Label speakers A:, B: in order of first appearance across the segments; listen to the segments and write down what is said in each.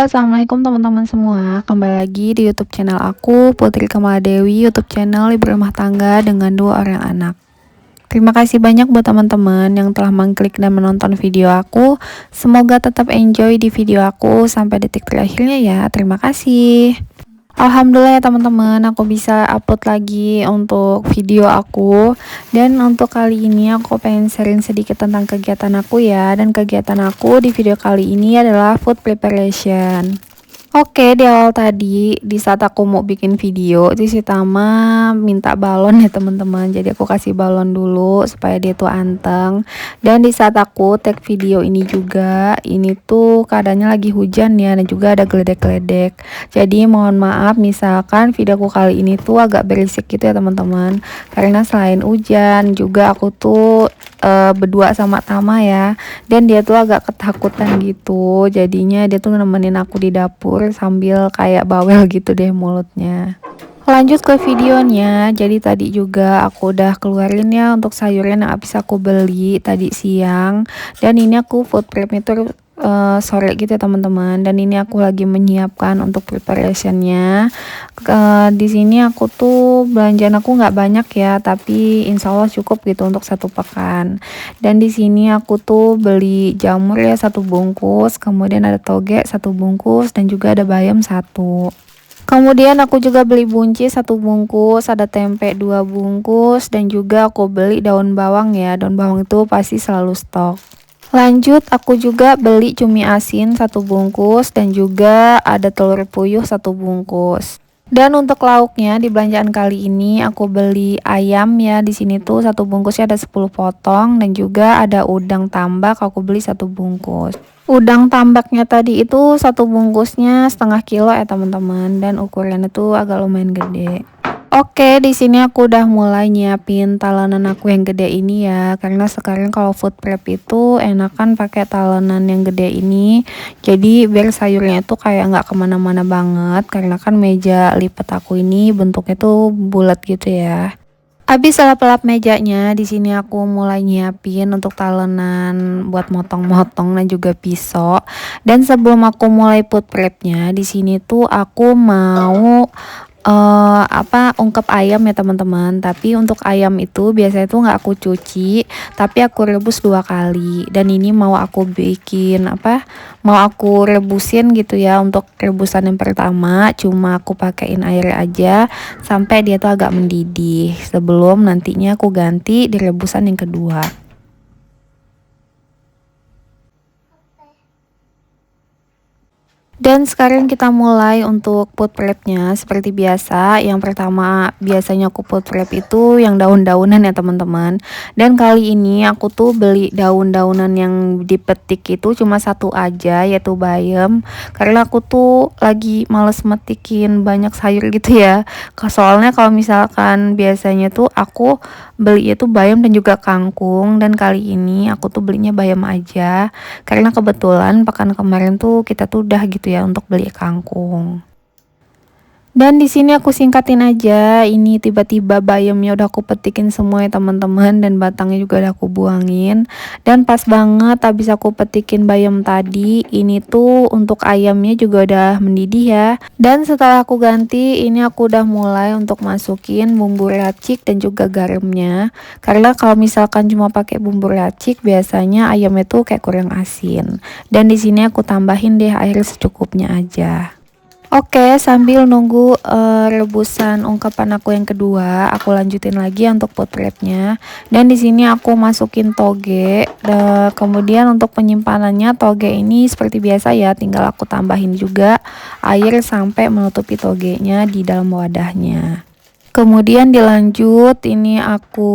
A: Assalamualaikum teman-teman semua. Kembali lagi di YouTube channel aku, Putri Kamaladewi, YouTube channel ibu rumah tangga dengan 2 orang anak. Terima kasih banyak buat teman-teman yang telah mengklik dan menonton video aku. Semoga tetap enjoy di video aku sampai detik terakhirnya ya. Terima kasih. Alhamdulillah ya teman-teman, aku bisa upload lagi untuk video aku. Dan untuk kali ini aku pengen sharing sedikit tentang kegiatan aku ya. Dan kegiatan aku di video kali ini adalah food preparation. Oke, di awal tadi, di saat aku mau bikin video, itu si Tama minta balon ya teman-teman. Jadi aku kasih balon dulu supaya dia tuh anteng. Dan di saat aku tag video ini juga, ini tuh keadaannya lagi hujan ya, dan juga ada geledek-geledek. Jadi mohon maaf misalkan videoku kali ini tuh agak berisik gitu ya teman-teman. Karena selain hujan, juga aku tuh berdua sama Tama ya, dan dia tuh agak ketakutan gitu, jadinya dia tuh nemenin aku di dapur sambil kayak bawel gitu deh mulutnya. Lanjut ke videonya. Jadi tadi juga aku udah keluarin ya untuk sayuran yang habis aku beli tadi siang, dan ini aku food prep itu sore gitu ya teman-teman. Dan ini aku lagi menyiapkan untuk preparationnya. Di sini aku tuh belanjaan aku nggak banyak ya, tapi insya Allah cukup gitu untuk 1 pekan. Dan di sini aku tuh beli jamur ya 1 bungkus, kemudian ada toge 1 bungkus, dan juga ada bayam 1. Kemudian aku juga beli buncis 1 bungkus, ada tempe 2 bungkus, dan juga aku beli daun bawang ya. Daun bawang itu pasti selalu stok. Lanjut aku juga beli cumi asin 1 bungkus, dan juga ada telur puyuh 1 bungkus. Dan untuk lauknya di belanjaan kali ini aku beli ayam ya. Di sini tuh 1 bungkusnya ada 10 potong, dan juga ada udang tambak aku beli 1 bungkus. Udang tambaknya tadi itu 1 bungkusnya setengah kilo ya teman-teman, dan ukurannya tuh agak lumayan gede. Oke, di sini aku udah mulai nyiapin talenan aku yang gede ini ya, karena sekarang kalau food prep itu enakan pakai talenan yang gede ini. Jadi biar sayurnya itu kayak nggak kemana-mana banget, karena kan meja lipat aku ini bentuknya tuh bulat gitu ya. Habis lap-lap mejanya, di sini aku mulai nyiapin untuk talenan buat motong-motong dan juga pisau. Dan sebelum aku mulai food prepnya, di sini tuh aku mau ungkep ayam ya teman-teman. Tapi untuk ayam itu biasanya tuh nggak aku cuci, tapi aku rebus 2 kali. Dan ini mau aku bikin mau aku rebusin gitu ya. Untuk rebusan yang pertama cuma aku pakein air aja sampai dia tuh agak mendidih, sebelum nantinya aku ganti di rebusan yang kedua. Dan sekarang kita mulai untuk food prepnya. Seperti biasa, yang pertama biasanya aku food prep itu yang daun-daunan ya teman-teman. Dan kali ini aku tuh beli daun-daunan yang dipetik itu cuma 1 aja, yaitu bayam. Karena aku tuh lagi males metikin banyak sayur gitu ya. Soalnya kalau misalkan biasanya tuh aku beli itu bayam dan juga kangkung, dan kali ini aku tuh belinya bayam aja. Karena kebetulan pekan kemarin tuh kita tuh udah gitu ya untuk beli kangkung. Dan di sini aku singkatin aja, ini tiba-tiba bayamnya udah aku petikin semua ya teman-teman, dan batangnya juga udah aku buangin. Dan pas banget habis aku petikin bayam tadi, ini tuh untuk ayamnya juga udah mendidih ya. Dan setelah aku ganti, ini aku udah mulai untuk masukin bumbu racik dan juga garamnya. Karena kalau misalkan cuma pakai bumbu racik, biasanya ayamnya tuh kayak kurang asin. Dan di sini aku tambahin deh air secukupnya aja. Oke, sambil nunggu rebusan ungkapan aku yang kedua, aku lanjutin lagi untuk food prepnya. Dan di sini aku masukin toge. Kemudian untuk penyimpanannya, toge ini seperti biasa ya, tinggal aku tambahin juga air sampai menutupi togenya di dalam wadahnya. Kemudian dilanjut, ini aku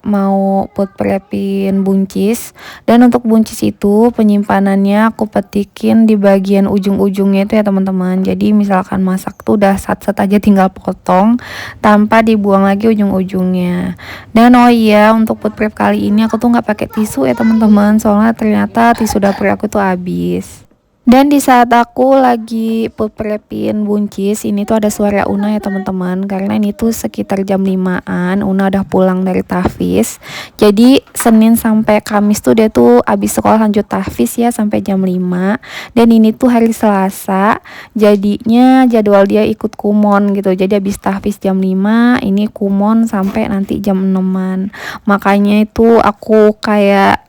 A: mau food prepin buncis. Dan untuk buncis itu penyimpanannya aku petikin di bagian ujung-ujungnya itu ya teman-teman. Jadi misalkan masak tuh udah sat-sat aja, tinggal potong tanpa dibuang lagi ujung-ujungnya. Dan oh iya, untuk food prep kali ini aku tuh nggak pakai tisu ya teman-teman, soalnya ternyata tisu dapur aku tuh habis. Dan di saat aku lagi food prepin buncis, ini tuh ada suara Una ya teman-teman. Karena ini tuh sekitar jam 5-an, Una udah pulang dari tahfiz. Jadi Senin sampai Kamis tuh dia tuh abis sekolah lanjut tahfiz ya sampai jam 5. Dan ini tuh hari Selasa, jadinya jadwal dia ikut kumon gitu. Jadi abis tahfiz jam 5, ini kumon sampai nanti jam 6-an. Makanya itu aku kayak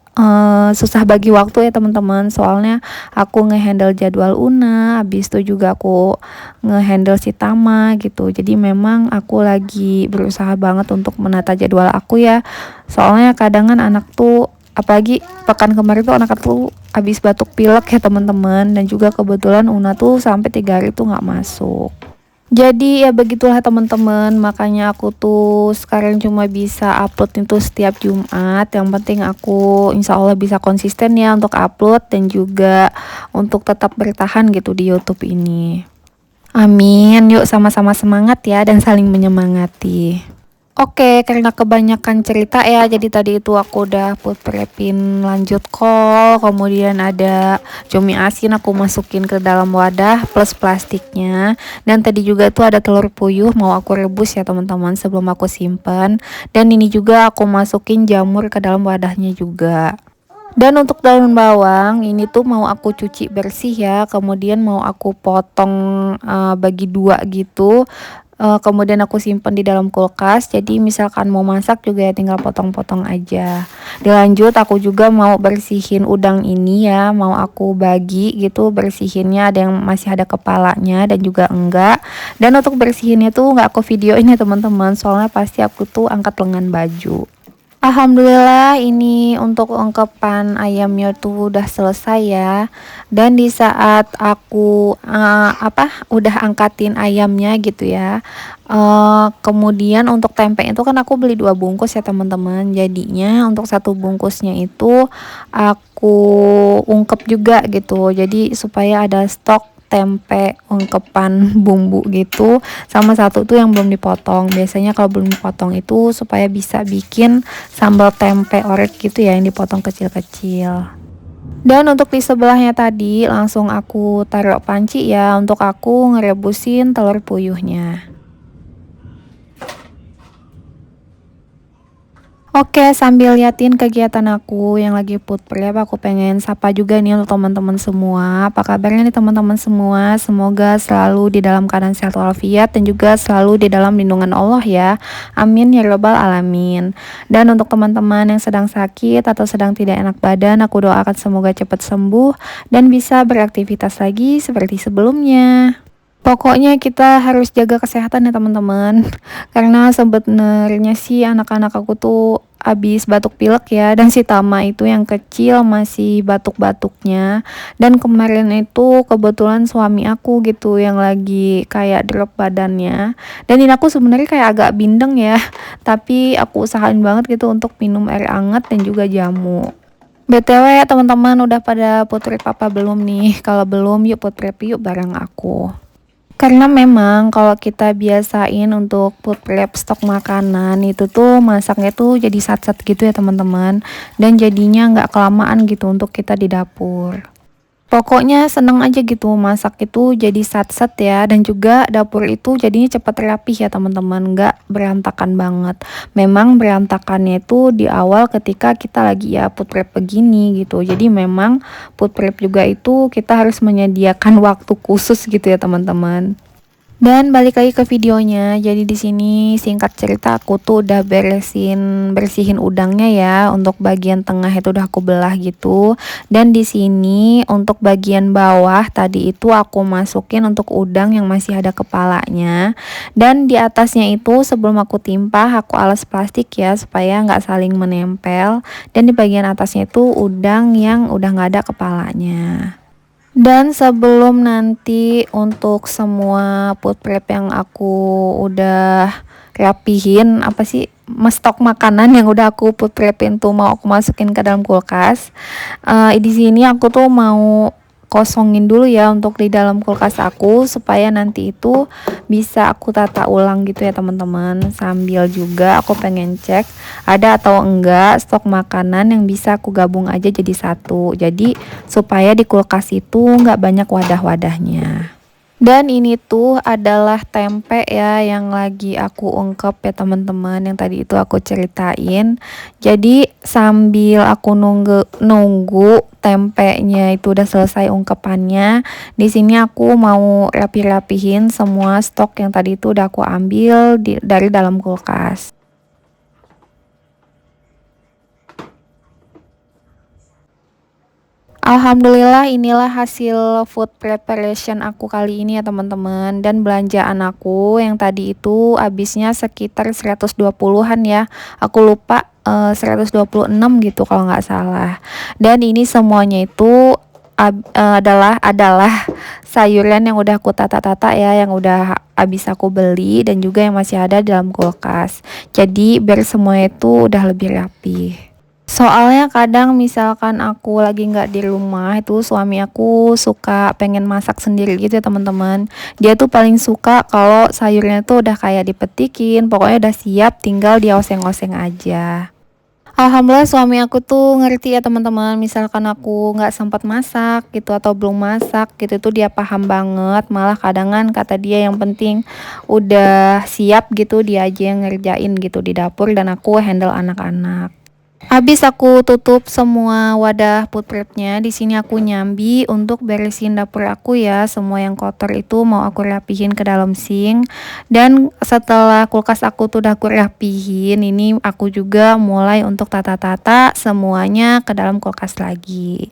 A: susah bagi waktu ya teman-teman, soalnya aku ngehandle jadwal Una, habis itu juga aku ngehandle si Tama gitu. Jadi memang aku lagi berusaha banget untuk menata jadwal aku ya, soalnya kadang kan anak tuh, apalagi pekan kemarin tuh anak tuh habis batuk pilek ya teman-teman, dan juga kebetulan Una tuh sampai 3 hari tuh nggak masuk. Jadi ya begitulah teman-teman, makanya aku tuh sekarang cuma bisa upload itu setiap Jumat. Yang penting aku insya Allah bisa konsisten ya untuk upload dan juga untuk tetap bertahan gitu di YouTube ini. Amin, yuk sama-sama semangat ya dan saling menyemangati. Oke, karena kebanyakan cerita ya, jadi tadi itu aku udah food prepin lanjut kol, kemudian ada cumi asin aku masukin ke dalam wadah plus plastiknya, dan tadi juga tuh ada telur puyuh mau aku rebus ya teman-teman sebelum aku simpen, dan ini juga aku masukin jamur ke dalam wadahnya juga. Dan untuk daun bawang ini tuh mau aku cuci bersih ya, kemudian mau aku potong bagi 2 gitu. Kemudian aku simpan di dalam kulkas, jadi misalkan mau masak juga ya tinggal potong-potong aja. Dilanjut aku juga mau bersihin udang ini ya, mau aku bagi gitu bersihinnya, ada yang masih ada kepalanya dan juga enggak. Dan untuk bersihinnya tuh nggak aku videoin ya teman-teman, soalnya pasti aku tuh angkat lengan baju. Alhamdulillah ini untuk ungkepan ayamnya tuh udah selesai ya. Dan di saat aku udah angkatin ayamnya gitu ya. Kemudian untuk tempe itu kan aku beli 2 bungkus ya teman-teman. Jadinya untuk 1 bungkusnya itu aku ungkep juga gitu. Jadi supaya ada stok tempe ungkepan bumbu gitu, sama 1 tuh yang belum dipotong. Biasanya kalau belum dipotong itu supaya bisa bikin sambal tempe orek gitu ya, yang dipotong kecil-kecil. Dan untuk di sebelahnya tadi langsung aku taruh panci ya, untuk aku ngerebusin telur puyuhnya. Oke, sambil liatin kegiatan aku yang lagi food prep, aku pengen sapa juga nih untuk teman-teman semua. Apa kabarnya nih teman-teman semua? Semoga selalu di dalam keadaan sehat walafiat dan juga selalu di dalam lindungan Allah ya. Amin ya robbal alamin. Dan untuk teman-teman yang sedang sakit atau sedang tidak enak badan, aku doakan semoga cepat sembuh dan bisa beraktivitas lagi seperti sebelumnya. Pokoknya kita harus jaga kesehatan ya teman-teman. Karena sebenarnya sih anak-anak aku tuh habis batuk pilek ya, dan si Tama itu yang kecil masih batuk-batuknya. Dan kemarin itu kebetulan suami aku gitu yang lagi kayak drop badannya. Dan ini aku sebenarnya kayak agak bindeng ya. Tapi aku usahain banget gitu untuk minum air hangat dan juga jamu. BTW ya teman-teman, udah pada food prep apa belum nih? Kalau belum yuk food prep yuk bareng aku. Karena memang kalau kita biasain untuk food prep stok makanan itu tuh masaknya tuh jadi sat-sat gitu ya teman-teman, dan jadinya nggak kelamaan gitu untuk kita di dapur. Pokoknya seneng aja gitu masak itu jadi sat-sat ya, dan juga dapur itu jadinya cepat rapih ya teman-teman, nggak berantakan banget. Memang berantakannya itu di awal ketika kita lagi ya food prep begini gitu. Jadi memang food prep juga itu kita harus menyediakan waktu khusus gitu ya teman-teman. Dan balik lagi ke videonya. Jadi di sini singkat cerita aku tuh udah bersihin udangnya ya. Untuk bagian tengah itu udah aku belah gitu. Dan di sini untuk bagian bawah tadi itu aku masukin untuk udang yang masih ada kepalanya. Dan di atasnya itu sebelum aku timpah aku alas plastik ya supaya nggak saling menempel. Dan di bagian atasnya itu udang yang udah nggak ada kepalanya. Dan sebelum nanti untuk semua food prep yang aku udah rapihin, apa sih, stok makanan yang udah aku food prepin tuh mau aku masukin ke dalam kulkas. Di sini aku tuh mau kosongin dulu ya untuk di dalam kulkas aku, supaya nanti itu bisa aku tata ulang gitu ya teman-teman. Sambil juga aku pengen cek ada atau enggak stok makanan yang bisa aku gabung aja jadi satu, jadi supaya di kulkas itu nggak banyak wadah-wadahnya. Dan ini tuh adalah tempe ya yang lagi aku ungkep ya teman-teman, yang tadi itu aku ceritain. Jadi sambil aku nunggu tempenya itu udah selesai ungkepannya, di sini aku mau rapi-rapihin semua stok yang tadi itu udah aku ambil dari dalam kulkas. Alhamdulillah inilah hasil food preparation aku kali ini ya teman-teman, dan belanjaan aku yang tadi itu habisnya sekitar 120-an ya. Aku lupa 126 gitu kalau nggak salah. Dan ini semuanya itu adalah sayuran yang udah aku tata-tata ya, yang udah habis aku beli dan juga yang masih ada dalam kulkas. Jadi biar semuanya itu udah lebih rapi. Soalnya kadang misalkan aku lagi nggak di rumah itu suami aku suka pengen masak sendiri gitu ya teman-teman. Dia tuh paling suka kalau sayurnya tuh udah kayak dipetikin, pokoknya udah siap tinggal dia oseng-oseng aja. Alhamdulillah suami aku tuh ngerti ya teman-teman. Misalkan aku nggak sempat masak gitu atau belum masak gitu tuh dia paham banget. Malah kadangan kata dia yang penting udah siap gitu dia aja yang ngerjain gitu di dapur dan aku handle anak-anak. Habis aku tutup semua wadah food prepnya, di sini aku nyambi untuk beresin dapur aku ya. Semua yang kotor itu mau aku rapihin ke dalam sink. Dan setelah kulkas aku tuh udah aku rapihin, ini aku juga mulai untuk tata-tata semuanya ke dalam kulkas lagi.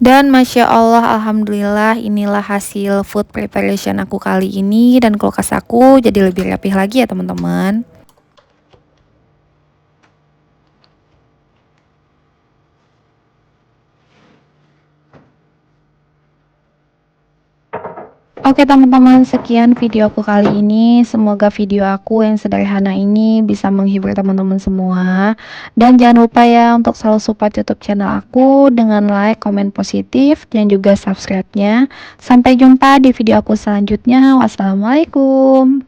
A: Dan Masya Allah, Alhamdulillah inilah hasil food preparation aku kali ini, dan kulkas aku jadi lebih rapih lagi ya teman-teman. Oke teman-teman, sekian video aku kali ini. Semoga video aku yang sederhana ini bisa menghibur teman-teman semua. Dan jangan lupa ya untuk selalu support YouTube channel aku dengan like, komen positif, dan juga subscribe-nya. Sampai jumpa di video aku selanjutnya. Wassalamualaikum.